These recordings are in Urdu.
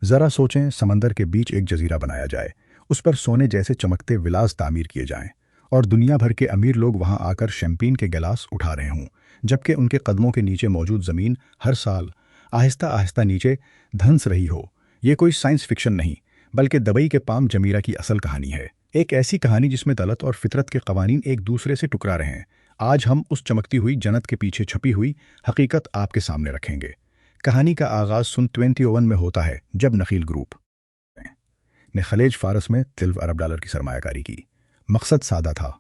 ذرا سوچیں، سمندر کے بیچ ایک جزیرہ بنایا جائے، اس پر سونے جیسے چمکتے ولاز تعمیر کیے جائیں، اور دنیا بھر کے امیر لوگ وہاں آ کر شیمپین کے گلاس اٹھا رہے ہوں، جبکہ ان کے قدموں کے نیچے موجود زمین ہر سال آہستہ آہستہ نیچے دھنس رہی ہو۔ یہ کوئی سائنس فکشن نہیں، بلکہ دبئی کے پام جمیرہ کی اصل کہانی ہے، ایک ایسی کہانی جس میں دولت اور فطرت کے قوانین ایک دوسرے سے ٹکرا رہے ہیں۔ آج ہم اس چمکتی ہوئی جنت کے پیچھے چھپی ہوئی حقیقت آپ کے سامنے رکھیں گے۔ کہانی کا آغاز سن 2001 میں ہوتا ہے، جب نخیل گروپ نے خلیج فارس میں $13 ارب کی سرمایہ کاری کی۔ مقصد سادہ تھا،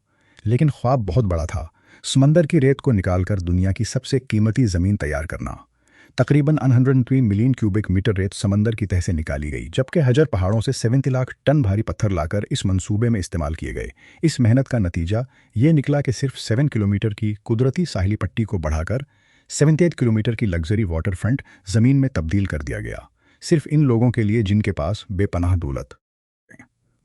لیکن خواب بہت بڑا تھا، سمندر کی ریت کو نکال کر دنیا کی سب سے قیمتی زمین تیار کرنا۔ تقریباً 103 ملین کیوبک میٹر ریت سمندر کی تہہ سے نکالی گئی، جبکہ حجر پہاڑوں سے 70 لاکھ ٹن بھاری پتھر لا کر اس منصوبے میں استعمال کیے گئے۔ اس محنت کا نتیجہ یہ نکلا کہ صرف 7 کلومیٹر کی قدرتی ساحلی پٹی کو بڑھا کر 78 کلومیٹر کی لگژری واٹر فرنٹ زمین میں تبدیل کر دیا گیا، صرف ان لوگوں کے لیے جن کے پاس بے پناہ دولت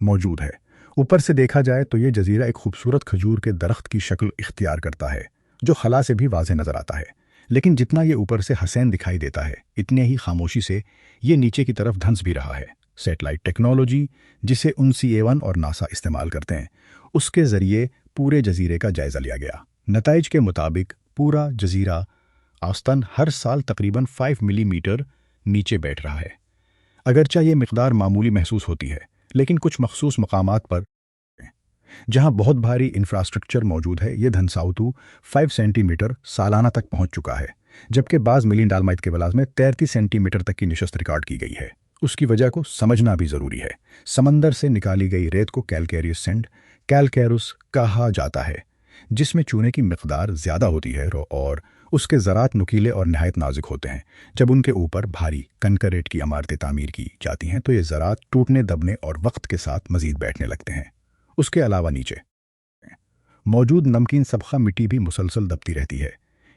موجود ہے۔ اوپر سے دیکھا جائے تو یہ جزیرہ ایک خوبصورت کھجور کے درخت کی شکل اختیار کرتا ہے، جو خلا سے بھی واضح نظر آتا ہے، لیکن جتنا یہ اوپر سے حسین دکھائی دیتا ہے، اتنے ہی خاموشی سے یہ نیچے کی طرف دھنس بھی رہا ہے۔ سیٹلائٹ ٹیکنالوجی، جسے UNCA-1 اور ناسا استعمال کرتے ہیں، اس کے ذریعے پورے جزیرے کا جائزہ لیا گیا۔ نتائج کے مطابق پورا جزیرہ اوسطاً ہر سال تقریباً 5 ملی میٹر نیچے بیٹھ رہا ہے۔ اگرچہ یہ مقدار معمولی محسوس ہوتی ہے، لیکن کچھ مخصوص مقامات پر جہاں بہت بھاری انفراسٹرکچر موجود ہے، یہ دھنساؤتو 5 سینٹی میٹر سالانہ تک پہنچ چکا ہے، جبکہ بعض ملین ڈالمائٹ کے ولاز میں 33 سینٹی میٹر تک کی نشست ریکارڈ کی گئی ہے۔ اس کی وجہ کو سمجھنا بھی ضروری ہے۔ سمندر سے نکالی گئی ریت کو کیلکیریس سینڈ کیلکیروس کہا جاتا ہے، جس میں چونے کی مقدار زیادہ ہوتی ہے اور اس کے ذرات نکیلے اور نہایت نازک ہوتے ہیں۔ جب ان کے اوپر بھاری کنکریٹ کی عمارتیں تعمیر کی جاتی ہیں تو یہ ذرات ٹوٹنے، دبنے اور وقت کے ساتھ مزید بیٹھنے لگتے ہیں۔ اس کے علاوہ نیچے موجود نمکین سبخہ مٹی بھی مسلسل دبتی رہتی ہے۔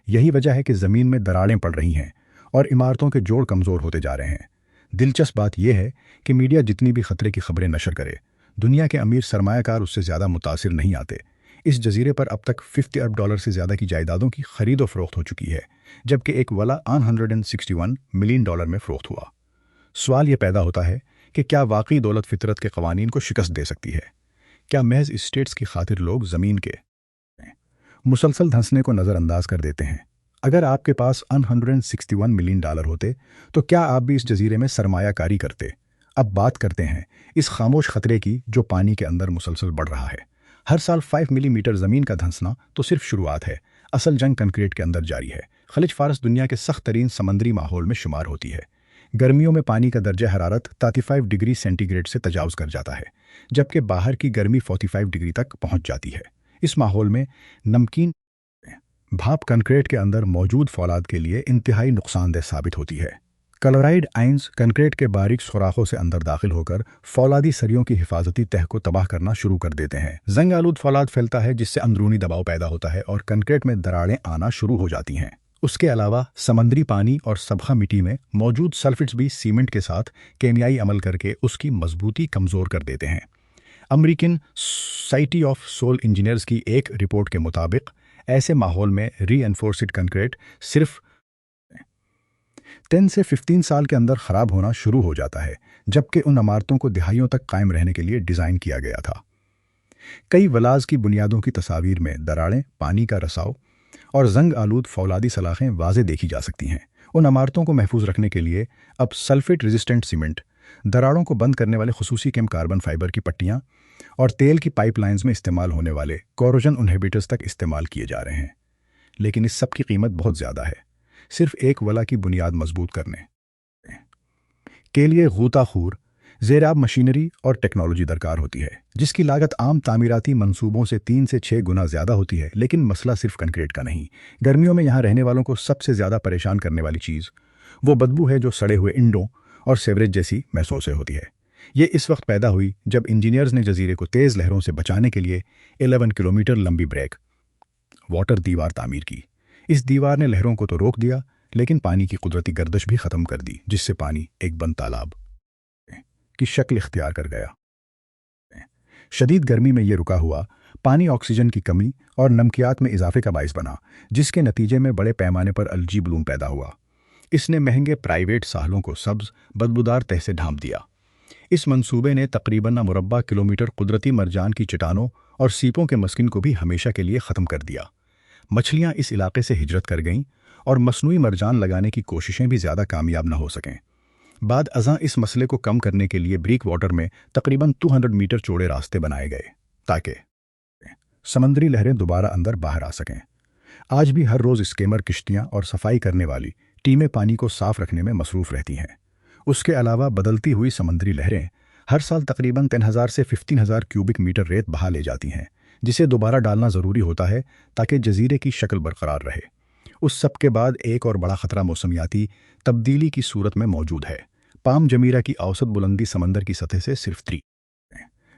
یہی وجہ ہے کہ زمین میں دراڑیں پڑ رہی ہیں اور عمارتوں کے جوڑ کمزور ہوتے جا رہے ہیں۔ دلچسپ بات یہ ہے کہ میڈیا جتنی بھی خطرے کی خبریں نشر کرے، دنیا کے امیر سرمایہ کار اس سے زیادہ متاثر نہیں آتے۔ اس جزیرے پر اب تک $50 ارب سے زیادہ کی جائیدادوں کی خرید و فروخت ہو چکی ہے، جبکہ ایک ولا $161 ملین میں فروخت ہوا۔ سوال یہ پیدا ہوتا ہے کہ کیا واقعی دولت فطرت کے قوانین کو شکست دے سکتی ہے؟ کیا محض اسٹیٹس کی خاطر لوگ زمین کے مسلسل دھنسنے کو نظر انداز کر دیتے ہیں؟ اگر آپ کے پاس $161 ملین ہوتے تو کیا آپ بھی اس جزیرے میں سرمایہ کاری کرتے؟ اب بات کرتے ہیں اس خاموش خطرے کی جو پانی کے اندر مسلسل بڑھ رہا ہے۔ ہر سال 5 ملی میٹر زمین کا دھنسنا تو صرف شروعات ہے، اصل جنگ کنکریٹ کے اندر جاری ہے۔ خلیج فارس دنیا کے سخت ترین سمندری ماحول میں شمار ہوتی ہے۔ گرمیوں میں پانی کا درجہ حرارت 35 ڈگری سینٹی گریڈ سے تجاوز کر جاتا ہے، جبکہ باہر کی گرمی 45 ڈگری تک پہنچ جاتی ہے۔ اس ماحول میں نمکین بھاپ کنکریٹ کے اندر موجود فولاد کے لیے انتہائی نقصان دہ ثابت ہوتی ہے۔ کلورائڈ آئنز کنکریٹ کے باریک سوراخوں سے اندر داخل ہو کر فولادی سریوں کی حفاظتی تہہ کو تباہ کرنا شروع کر دیتے ہیں۔ زنگ آلود فولاد پھیلتا ہے، جس سے اندرونی دباؤ پیدا ہوتا ہے اور کنکریٹ میں دراڑیں آنا شروع ہو جاتی ہیں۔ اس کے علاوہ سمندری پانی اور سبخہ مٹی میں موجود سلفٹس بھی سیمنٹ کے ساتھ کیمیائی عمل کر کے اس کی مضبوطی کمزور کر دیتے ہیں۔ American society of civil engineers کی ایک رپورٹ کے مطابق ایسے ماحول میں ری انفورسڈ کنکریٹ صرف 10 سے 15 سال کے اندر خراب ہونا شروع ہو جاتا ہے، جبکہ ان عمارتوں کو دہائیوں تک قائم رہنے کے لیے ڈیزائن کیا گیا تھا۔ کئی ولاز کی بنیادوں کی تصاویر میں دراڑیں، پانی کا رساؤ اور زنگ آلود فولادی سلاخیں واضح دیکھی جا سکتی ہیں۔ ان عمارتوں کو محفوظ رکھنے کے لیے اب سلفیٹ ریزسٹنٹ سیمنٹ، دراڑوں کو بند کرنے والے خصوصی کیم کاربن فائبر کی پٹیاں اور تیل کی پائپ لائنز میں استعمال ہونے والے کوروژن انہیبیٹرز تک استعمال کیے جا رہے ہیں، لیکن اس سب کی قیمت بہت زیادہ ہے۔ صرف ایک ولا کی بنیاد مضبوط کرنے کے لیے غوطہ خور، زیرآب مشینری اور ٹیکنالوجی درکار ہوتی ہے، جس کی لاگت عام تعمیراتی منصوبوں سے 3 سے 6 گنا زیادہ ہوتی ہے۔ لیکن مسئلہ صرف کنکریٹ کا نہیں۔ گرمیوں میں یہاں رہنے والوں کو سب سے زیادہ پریشان کرنے والی چیز وہ بدبو ہے جو سڑے ہوئے انڈوں اور سیوریج جیسی محسوس سے ہوتی ہے۔ یہ اس وقت پیدا ہوئی جب انجینئرز نے جزیرے کو تیز لہروں سے بچانے کے لیے 11 کلومیٹر لمبی بریک واٹر دیوار تعمیر کی۔ اس دیوار نے لہروں کو تو روک دیا، لیکن پانی کی قدرتی گردش بھی ختم کر دی، جس سے پانی ایک بند تالاب کی شکل اختیار کر گیا۔ شدید گرمی میں یہ رکا ہوا پانی آکسیجن کی کمی اور نمکیات میں اضافے کا باعث بنا، جس کے نتیجے میں بڑے پیمانے پر الجی بلوم پیدا ہوا۔ اس نے مہنگے پرائیویٹ ساحلوں کو سبز بدبودار تہ سے ڈھانپ دیا۔ اس منصوبے نے تقریباً مربع کلومیٹر قدرتی مرجان کی چٹانوں اور سیپوں کے مسکن کو بھی ہمیشہ کے لیے ختم کر دیا۔ مچھلیاں اس علاقے سے ہجرت کر گئیں اور مصنوعی مرجان لگانے کی کوششیں بھی زیادہ کامیاب نہ ہو سکیں۔ بعد ازاں اس مسئلے کو کم کرنے کے لیے بریک واٹر میں تقریباً 200 میٹر چوڑے راستے بنائے گئے تاکہ سمندری لہریں دوبارہ اندر باہر آ سکیں۔ آج بھی ہر روز اسکیمر کشتیاں اور صفائی کرنے والی ٹیمیں پانی کو صاف رکھنے میں مصروف رہتی ہیں۔ اس کے علاوہ بدلتی ہوئی سمندری لہریں ہر سال تقریباً 10,000 سے 15,000 کیوبک میٹر ریت بہا لے جاتی ہیں، جسے دوبارہ ڈالنا ضروری ہوتا ہے تاکہ جزیرے کی شکل برقرار رہے۔ اس سب کے بعد ایک اور بڑا خطرہ موسمیاتی تبدیلی کی صورت میں موجود ہے۔ پام جمیرہ کی اوسط بلندی سمندر کی سطح سے صرف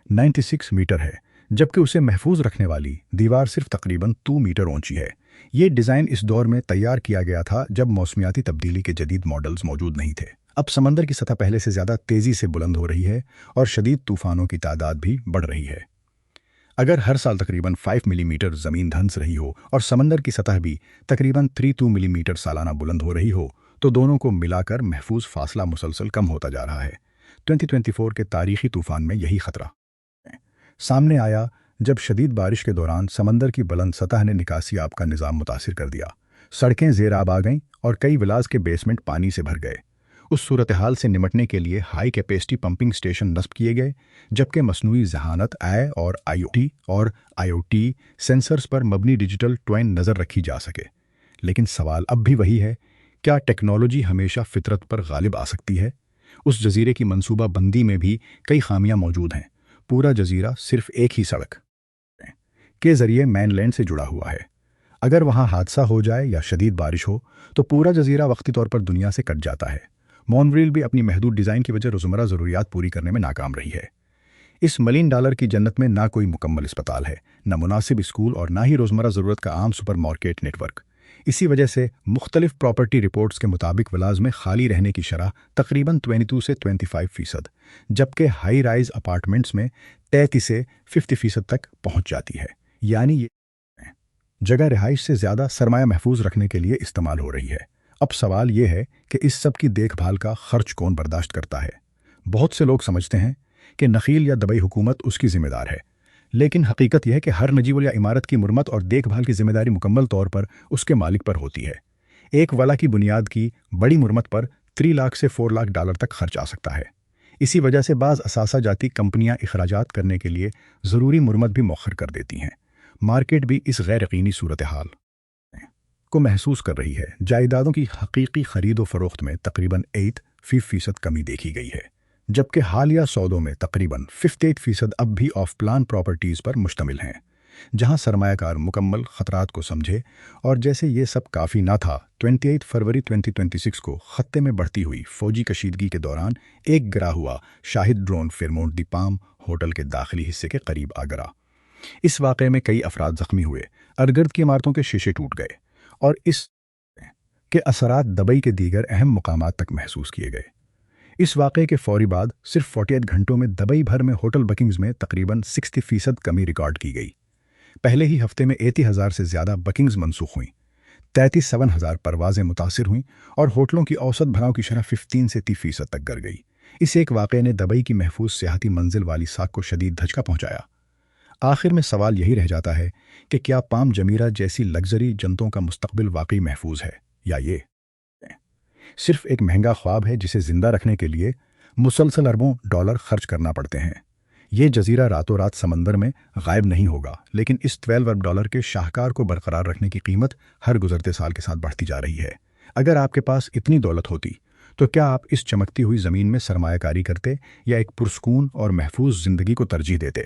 96 میٹر ہے، جبکہ اسے محفوظ رکھنے والی دیوار صرف تقریباً 2 میٹر اونچی ہے۔ یہ ڈیزائن اس دور میں تیار کیا گیا تھا جب موسمیاتی تبدیلی کے جدید ماڈلز موجود نہیں تھے۔ اب سمندر کی سطح پہلے سے زیادہ تیزی سے بلند ہو رہی ہے اور شدید طوفانوں کی تعداد بھی بڑھ رہی ہے۔ اگر ہر سال تقریباً 5 ملی میٹر زمین دھنس رہی ہو اور سمندر کی سطح بھی تقریباً 32 ملی میٹر سالانہ بلند ہو رہی ہو تو دونوں کو ملا کر محفوظ فاصلہ مسلسل کم ہوتا جا رہا ہے۔ 2024 کے تاریخی طوفان میں یہی خطرہ سامنے آیا جب شدید بارش کے دوران سمندر کی بلند سطح نے نکاسی آب کا نظام متاثر کر دیا۔ سڑکیں زیر آب آ گئیں اور کئی ولاز کے بیسمنٹ پانی سے بھر گئے۔ اس صورتحال سے نمٹنے کے لیے ہائی کیپیسٹی پمپنگ اسٹیشن نصب کیے گئے، جبکہ مصنوعی ذہانت اور آئی او ٹی سینسرز پر مبنی ڈیجیٹل ٹوائن نظر رکھی جا سکے۔ لیکن سوال اب بھی وہی ہے، کیا ٹیکنالوجی ہمیشہ فطرت پر غالب آ سکتی ہے؟ اس جزیرے کی منصوبہ بندی میں بھی کئی خامیاں موجود ہیں۔ پورا جزیرہ صرف ایک ہی سڑک کے ذریعے مین لینڈ سے جڑا ہوا ہے۔ اگر وہاں حادثہ ہو جائے یا شدید بارش ہو تو پورا جزیرہ وقتی طور پر دنیا سے کٹ جاتا ہے۔ مونریل بھی اپنی محدود ڈیزائن کی وجہ روزمرہ ضروریات پوری کرنے میں ناکام رہی ہے۔ اس ملین ڈالر کی جنت میں نہ کوئی مکمل اسپتال ہے، نہ مناسب اسکول اور نہ ہی روزمرہ ضرورت کا عام سپر مارکیٹ نیٹ ورک۔ اسی وجہ سے مختلف پراپرٹی رپورٹس کے مطابق ولاز میں خالی رہنے کی شرح تقریباً 22 سے 25%، جبکہ ہائی رائز اپارٹمنٹس میں 33 سے 50% تک پہنچ جاتی ہے۔ یعنی یہ جگہ رہائش سے زیادہ سرمایہ محفوظ رکھنے کے لیے استعمال ہو رہی ہے۔ اب سوال یہ ہے کہ اس سب کی دیکھ بھال کا خرچ کون برداشت کرتا ہے؟ بہت سے لوگ سمجھتے ہیں کہ نخیل یا دبئی حکومت اس کی ذمہ دار ہے، لیکن حقیقت یہ ہے کہ ہر نجیول یا عمارت کی مرمت اور دیکھ بھال کی ذمہ داری مکمل طور پر اس کے مالک پر ہوتی ہے۔ ایک ولا کی بنیاد کی بڑی مرمت پر 3 لاکھ سے 4 لاکھ ڈالر تک خرچ آ سکتا ہے۔ اسی وجہ سے بعض اثاثہ جاتی کمپنیاں اخراجات کرنے کے لیے ضروری مرمت بھی مؤخر کر دیتی ہیں۔ مارکیٹ بھی اس غیر یقینی صورتحال کو محسوس کر رہی ہے۔ جائیدادوں کی حقیقی خرید و فروخت میں تقریباً 8% کمی دیکھی گئی ہے، جبکہ حالیہ سودوں میں تقریباً 58% اب بھی آف پلان پراپرٹیز پر مشتمل ہیں، جہاں سرمایہ کار مکمل خطرات کو سمجھے۔ اور جیسے یہ سب کافی نہ تھا، 28 فروری 2026 کو خطے میں بڑھتی ہوئی فوجی کشیدگی کے دوران ایک گرا ہوا شاہد ڈرون فیرمونٹ دی پام ہوٹل کے داخلی حصے کے قریب آ گرا۔ اس واقعے میں کئی افراد زخمی ہوئے، اردگرد کی عمارتوں کے شیشے ٹوٹ گئے اور اس کے اثرات دبئی کے دیگر اہم مقامات تک محسوس کیے گئے۔ اس واقعے کے فوری بعد صرف 48 گھنٹوں میں دبئی بھر میں ہوٹل بکنگز میں تقریباً 60% کمی ریکارڈ کی گئی۔ پہلے ہی ہفتے میں 80,000 سے زیادہ بکنگز منسوخ ہوئیں، 37,000 پروازیں متاثر ہوئیں اور ہوٹلوں کی اوسط بھراؤ کی شرح 15 سے 30% تک گر گئی۔ اس ایک واقعے نے دبئی کی محفوظ سیاحتی منزل والی ساکھ کو شدید دھچکا پہنچایا۔ آخر میں سوال یہی رہ جاتا ہے کہ کیا پام جمیرہ جیسی لگژری جنتوں کا مستقبل واقعی محفوظ ہے، یا یہ صرف ایک مہنگا خواب ہے جسے زندہ رکھنے کے لیے مسلسل اربوں ڈالر خرچ کرنا پڑتے ہیں؟ یہ جزیرہ راتوں رات سمندر میں غائب نہیں ہوگا، لیکن اس 12 ارب ڈالر کے شاہکار کو برقرار رکھنے کی قیمت ہر گزرتے سال کے ساتھ بڑھتی جا رہی ہے۔ اگر آپ کے پاس اتنی دولت ہوتی تو کیا آپ اس چمکتی ہوئی زمین میں سرمایہ کاری کرتے یا ایک پرسکون اور محفوظ زندگی کو ترجیح دیتے؟